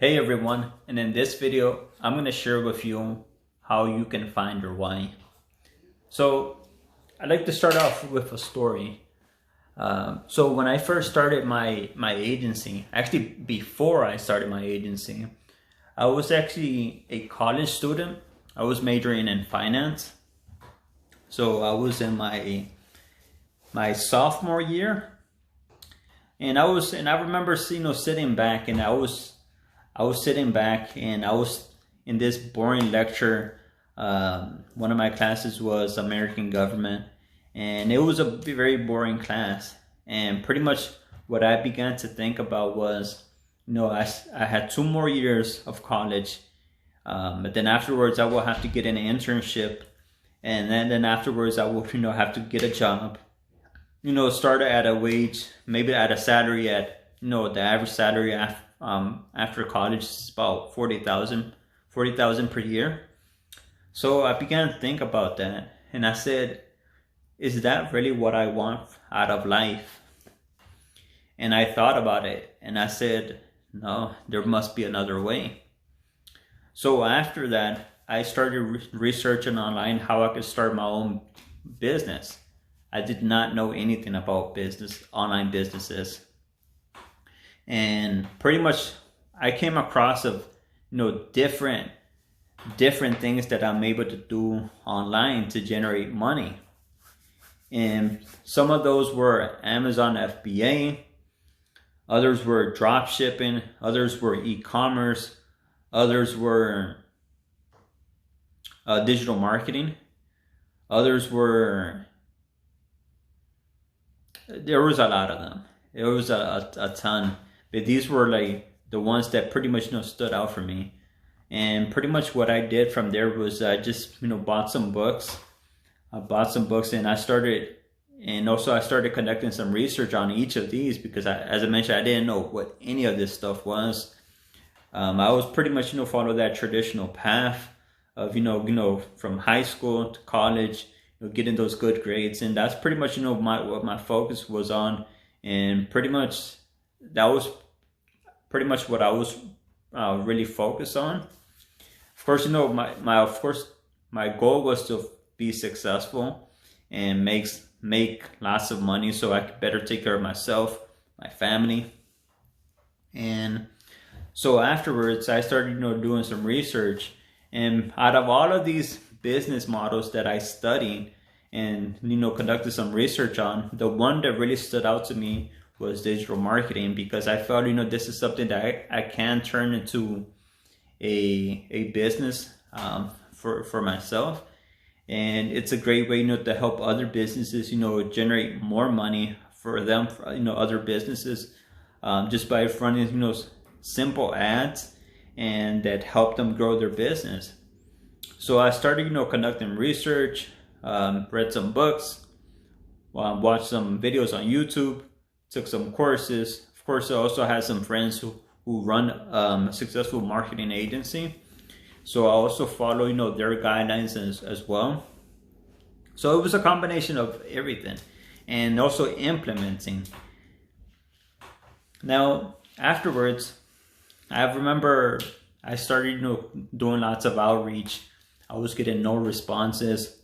Hey everyone, and in this video, I'm going to share with you how you can find your why. So I'd like to start off with a story. So when I first started my agency, actually before I started my agency, I was actually a college student. I was majoring in finance. So I was in my sophomore year, and I remember sitting back, and I was sitting back and I was in this boring lecture. One of my classes was American government, and it was a very boring class. And pretty much what I began to think about was, I had 2 more years of college, but then afterwards I will have to get an internship, and then afterwards I will have to get a job. Start at a wage, maybe at a salary at the average salary after college is about 40,000 per year. So I began to think about that, and I said, is that really what I want out of life? And I thought about it, and I said, no, there must be another way. So after that, I started researching online how I could start my own business. I did not know anything about online businesses. And pretty much I came across of different things that I'm able to do online to generate money. And some of those were Amazon FBA, others were drop shipping, others were e-commerce, others were digital marketing, others were, there was a lot of them. It was a ton. But these were like the ones that pretty much stood out for me. And pretty much what I did from there was I just bought some books. I bought some books, and I started conducting some research on each of these, because as I mentioned, I didn't know what any of this stuff was. I was pretty much follow that traditional path of from high school to college, getting those good grades, and that's pretty much what my focus was on. And pretty much that was pretty much what I was really focused on. Of course, my goal was to be successful and make lots of money so I could better take care of myself, my family. And so afterwards, I started doing some research, and out of all of these business models that I studied and conducted some research on, the one that really stood out to me was digital marketing, because I felt this is something that I can turn into a business for myself, and it's a great way to help other businesses generate more money for them, other businesses, just by running simple ads and that help them grow their business. So I started conducting research, read some books, watched some videos on YouTube, took some courses. Of course, I also had some friends who run a successful marketing agency, so I also follow their guidelines as well. So it was a combination of everything, and also implementing. Now afterwards, I remember I started doing lots of outreach. I was getting no responses,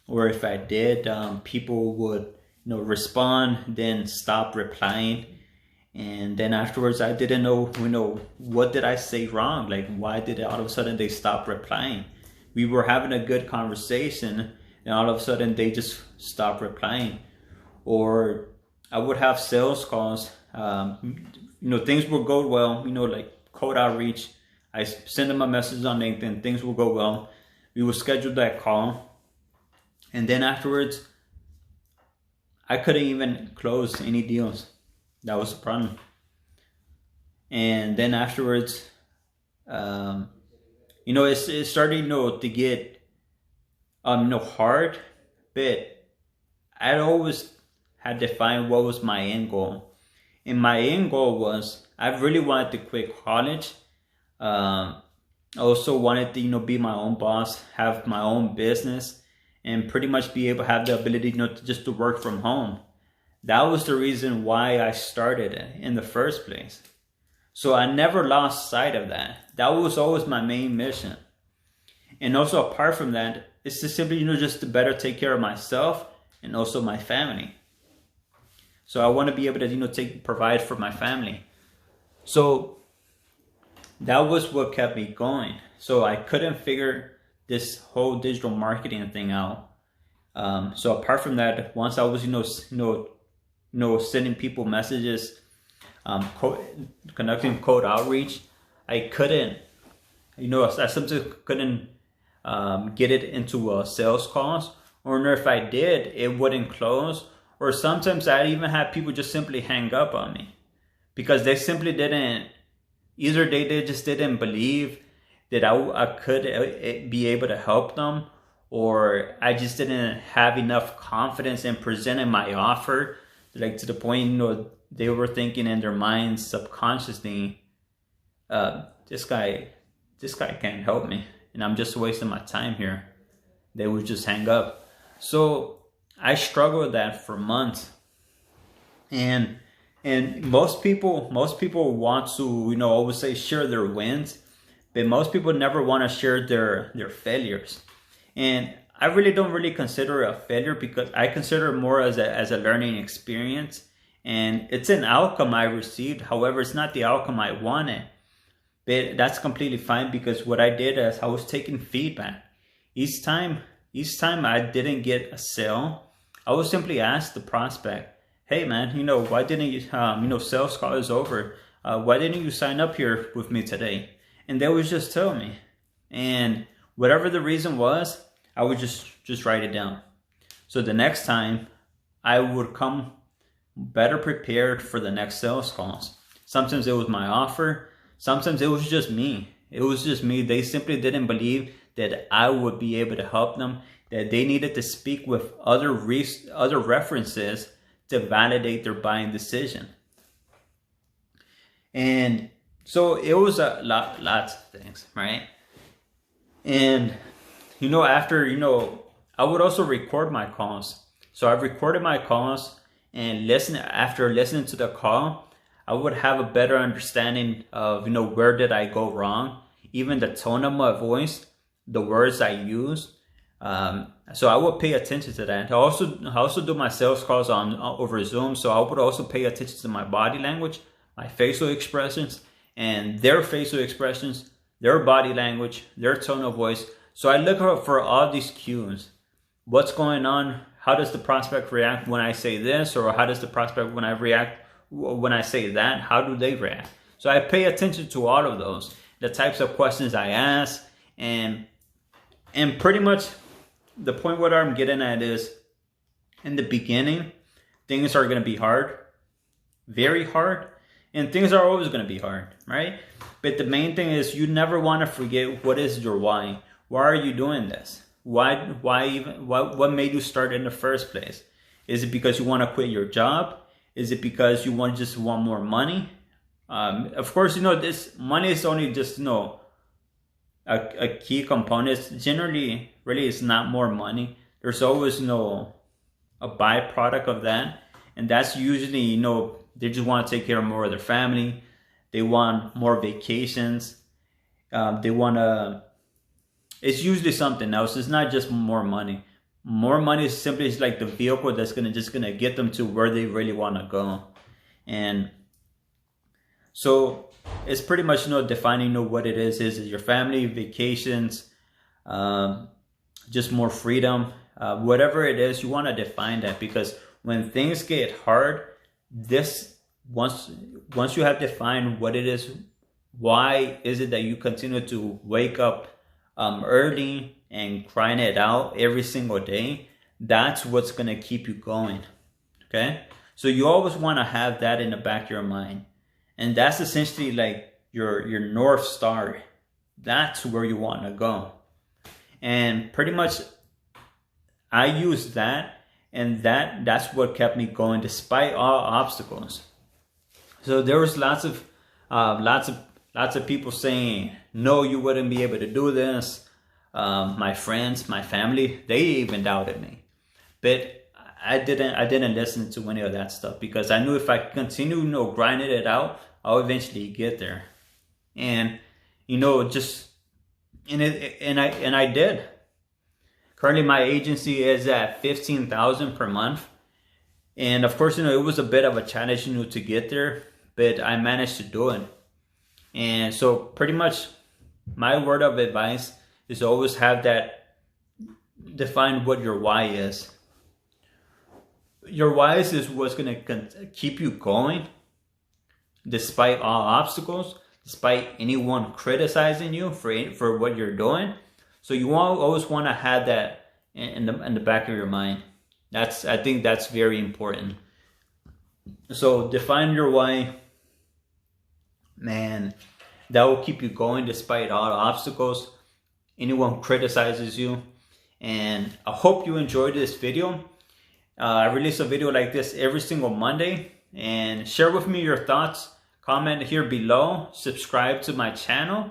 or if I did, people would respond, then stop replying. And then afterwards, I didn't know, what did I say wrong? Like, why did all of a sudden they stop replying? We were having a good conversation, and all of a sudden they just stopped replying. Or I would have sales calls. Things would go well, like cold outreach. I send them a message on LinkedIn, things will go well. We would schedule that call. And then afterwards, I couldn't even close any deals. That was the problem. And then afterwards, it started, to get, hard. But I always had to find what was my end goal. And my end goal was, I really wanted to quit college. I also wanted to, be my own boss, have my own business, and pretty much be able to have the ability, to work from home. That was the reason why I started it in the first place. So I never lost sight of that. That was always my main mission. And also apart from that, it's just simply, just to better take care of myself and also my family. So I want to be able to, provide for my family. So that was what kept me going. So I couldn't figure this whole digital marketing thing out. So apart from that, once I was, sending people messages, conducting cold outreach, I couldn't, I sometimes couldn't get it into sales calls, or if I did, it wouldn't close. Or sometimes I even had people just simply hang up on me because they simply didn't, either they just didn't believe that I could be able to help them, or I just didn't have enough confidence in presenting my offer, like to the point, they were thinking in their minds subconsciously, this guy can't help me, and I'm just wasting my time here. They would just hang up. So I struggled with that for months, and most people want to always say share their wins, but most people never want to share their failures. And I really don't consider it a failure, because I consider it more as a learning experience, and it's an outcome I received. However, it's not the outcome I wanted, but that's completely fine, because what I did is I was taking feedback. Each time I didn't get a sale, I would simply ask the prospect, hey man, why didn't you, sales call is over. Why didn't you sign up here with me today? And they would just tell me. And whatever the reason was, I would just write it down. So the next time I would come better prepared for the next sales calls. Sometimes it was my offer. Sometimes it was just me. They simply didn't believe that I would be able to help them, that they needed to speak with other references to validate their buying decision. And so it was lots of things, right? And after I would also record my calls. So I recorded my calls, and after listening to the call, I would have a better understanding of where did I go wrong, even the tone of my voice, the words I used. So I would pay attention to that. I also do my sales calls over Zoom, so I would also pay attention to my body language, my facial expressions, and their facial expressions, their body language, their tone of voice. So I look for all these cues. What's going on? How does the prospect react when I say this, or how does the prospect when I say that? How do they react? So I pay attention to all of those, the types of questions I ask, and pretty much the point what I'm getting at is, in the beginning, things are going to be hard, very hard, and things are always going to be hard, right? But the main thing is, you never want to forget what is your why. Why are you doing this? What made you start in the first place? Is it because you want to quit your job? Is it because you just want more money? Of course, this money is only just a key component. Generally, really, it's not more money. There's always a byproduct of that, and that's usually they just want to take care of more of their family. They want more vacations. It's usually something else. It's not just more money. More money is simply like the vehicle that's gonna get them to where they really want to go. And so it's pretty much defining what it is. Is it your family, vacations, just more freedom, whatever it is, you want to define that, because when things get hard, once you have defined what it is, why is it that you continue to wake up early and grind it out every single day? That's what's going to keep you going. Okay, so you always want to have that in the back of your mind, and that's essentially like your North Star. That's where you want to go. And pretty much I use that, and that's what kept me going despite all obstacles. So there was lots of people saying, no, you wouldn't be able to do this. My friends, my family, they even doubted me. But I didn't listen to any of that stuff, because I knew if I continue grinding it out, I'll eventually get there. And you know, just and I did. Currently my agency is at 15,000 per month. And of course, you know, it was a bit of a challenge, you know, to get there, but I managed to do it. And so pretty much my word of advice is always have that, define what your why is. Your why is what's going to keep you going despite all obstacles, despite anyone criticizing you for what you're doing. So you always want to have that in the back of your mind. I think that's very important. So define your why, man. That will keep you going despite all the obstacles, anyone criticizes you. And I hope you enjoyed this video. I release a video like this every single Monday. And share with me your thoughts. Comment here below. Subscribe to my channel.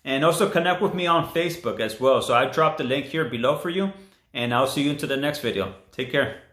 And also connect with me on Facebook as well. So I dropped the link here below for you. And I'll see you into the next video. Take care.